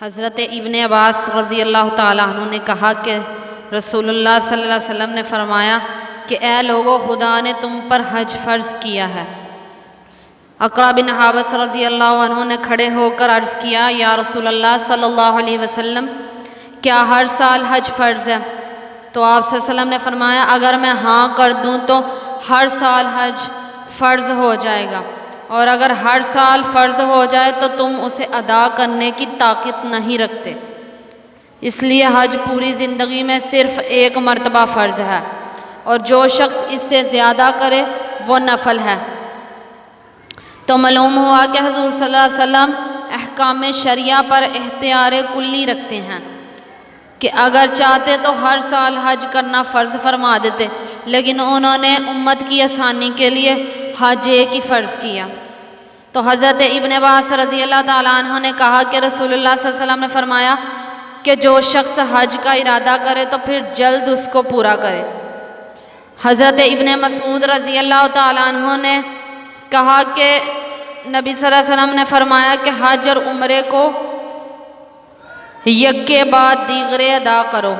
حضرت ابن عباس رضی اللہ تعالیٰ عنہ نے کہا کہ رسول اللہ صلی اللہ علیہ وسلم نے فرمایا کہ اے لوگو، خدا نے تم پر حج فرض کیا ہے۔ اقرا بن حابس رضی اللہ عنہ نے کھڑے ہو کر عرض کیا، یا رسول اللہ صلی اللہ علیہ وسلم، کیا ہر سال حج فرض ہے؟ تو آپ صلی اللہ علیہ وسلم نے فرمایا، اگر میں ہاں کر دوں تو ہر سال حج فرض ہو جائے گا، اور اگر ہر سال فرض ہو جائے تو تم اسے ادا کرنے کی طاقت نہیں رکھتے، اس لیے حج پوری زندگی میں صرف ایک مرتبہ فرض ہے، اور جو شخص اس سے زیادہ کرے وہ نفل ہے۔ تو معلوم ہوا کہ حضور صلی اللہ علیہ وسلم احکام شریعہ پر اختیار کلی رکھتے ہیں کہ اگر چاہتے تو ہر سال حج کرنا فرض فرما دیتے، لیکن انہوں نے امت کی آسانی کے لیے حج ایک ہی فرض کیا۔ تو حضرت ابن عباس رضی اللہ تعالیٰ عنہ نے کہا کہ رسول اللہ صلی اللہ علیہ وسلم نے فرمایا کہ جو شخص حج کا ارادہ کرے تو پھر جلد اس کو پورا کرے۔ حضرت ابن مسعود رضی اللہ تعالیٰ عنہ نے کہا کہ نبی صلی اللہ علیہ وسلم نے فرمایا کہ حج اور عمرے کو یک کے بعد دیگرے ادا کرو،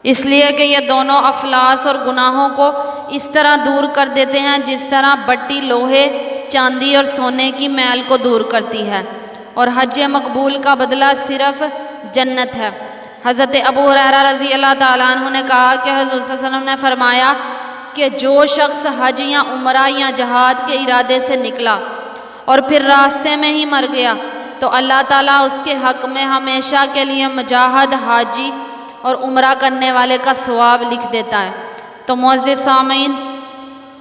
اس لیے کہ یہ دونوں افلاس اور گناہوں کو اس طرح دور کر دیتے ہیں جس طرح بٹی لوہے، چاندی اور سونے کی میل کو دور کرتی ہے، اور حج مقبول کا بدلہ صرف جنت ہے۔ حضرت ابو ہریرہ رضی اللہ تعالیٰ عنہ نے کہا کہ حضور صلی اللہ علیہ وسلم نے فرمایا کہ جو شخص حج یا عمرہ یا جہاد کے ارادے سے نکلا اور پھر راستے میں ہی مر گیا تو اللہ تعالیٰ اس کے حق میں ہمیشہ کے لیے مجاہد، حاجی اور عمرہ کرنے والے کا ثواب لکھ دیتا ہے۔ تو معزز سامعین،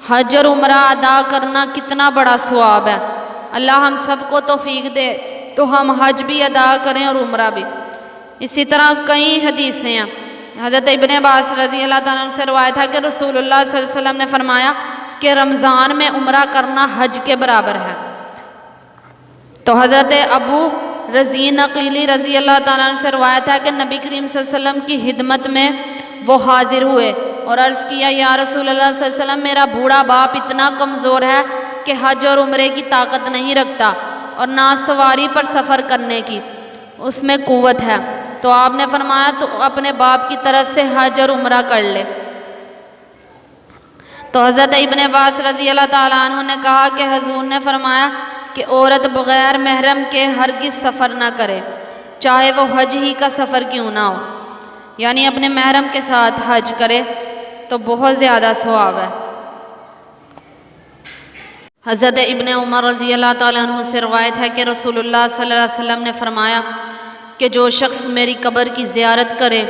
حج اور عمرہ ادا کرنا کتنا بڑا ثواب ہے۔ اللہ ہم سب کو توفیق دے تو ہم حج بھی ادا کریں اور عمرہ بھی۔ اسی طرح کئی حدیثیں ہیں۔ حضرت ابن عباس رضی اللہ تعالیٰ عنہ سے روایت ہے کہ رسول اللہ صلی اللہ علیہ وسلم نے فرمایا کہ رمضان میں عمرہ کرنا حج کے برابر ہے۔ تو حضرت ابو رزین عقیلی رضی اللہ تعالیٰ عنہ سے روایت ہے کہ نبی کریم صلی اللہ علیہ وسلم کی خدمت میں وہ حاضر ہوئے اور عرض کیا، یا رسول اللہ صلی اللہ علیہ وسلم، میرا بوڑھا باپ اتنا کمزور ہے کہ حج اور عمرے کی طاقت نہیں رکھتا اور نہ سواری پر سفر کرنے کی اس میں قوت ہے۔ تو آپ نے فرمایا تو اپنے باپ کی طرف سے حج اور عمرہ کر لے۔ تو حضرت ابن عباس رضی اللہ تعالیٰ عنہ نے کہا کہ حضور نے فرمایا کہ عورت بغیر محرم کے ہرگز سفر نہ کرے، چاہے وہ حج ہی کا سفر کیوں نہ ہو، یعنی اپنے محرم کے ساتھ حج کرے تو بہت زیادہ ثواب ہے۔ حضرت ابن عمر رضی اللہ تعالیٰ عنہ سے روایت ہے کہ رسول اللہ صلی اللہ علیہ وسلم نے فرمایا کہ جو شخص میری قبر کی زیارت کرے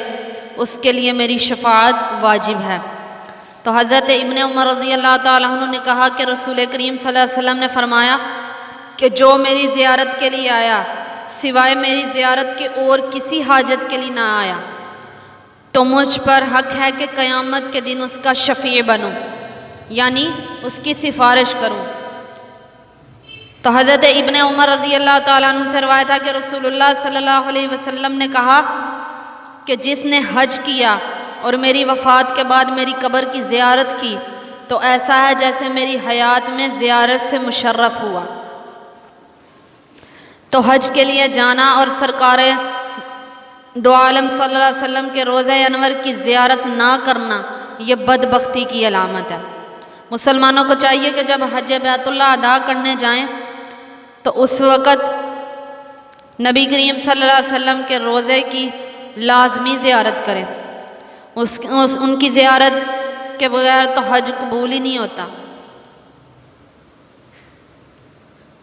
اس کے لیے میری شفاعت واجب ہے۔ تو حضرت ابن عمر رضی اللہ تعالیٰ عنہ نے کہا کہ رسول کریم صلی اللہ علیہ وسلم نے فرمایا کہ جو میری زیارت کے لیے آیا سوائے میری زیارت کے اور کسی حاجت کے لیے نہ آیا تو مجھ پر حق ہے کہ قیامت کے دن اس کا شفیع بنوں، یعنی اس کی سفارش کروں۔ تو حضرت ابن عمر رضی اللہ تعالیٰ عنہ سے روایت ہے کہ رسول اللہ صلی اللہ علیہ وسلم نے کہا کہ جس نے حج کیا اور میری وفات کے بعد میری قبر کی زیارت کی تو ایسا ہے جیسے میری حیات میں زیارت سے مشرف ہوا۔ تو حج کے لیے جانا اور سرکار دو عالم صلی اللہ علیہ وسلم کے روضہ انور کی زیارت نہ کرنا یہ بدبختی کی علامت ہے۔ مسلمانوں کو چاہیے کہ جب حج بیت اللہ ادا کرنے جائیں تو اس وقت نبی کریم صلی اللہ علیہ وسلم کے روضے کی لازمی زیارت کریں، ان کی زیارت کے بغیر تو حج قبول ہی نہیں ہوتا۔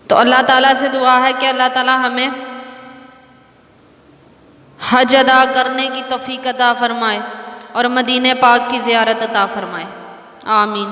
تو اللہ تعالیٰ سے دعا ہے کہ اللہ تعالیٰ ہمیں حج ادا کرنے کی توفیق عطا فرمائے اور مدینہ پاک کی زیارت عطا فرمائے، آمین۔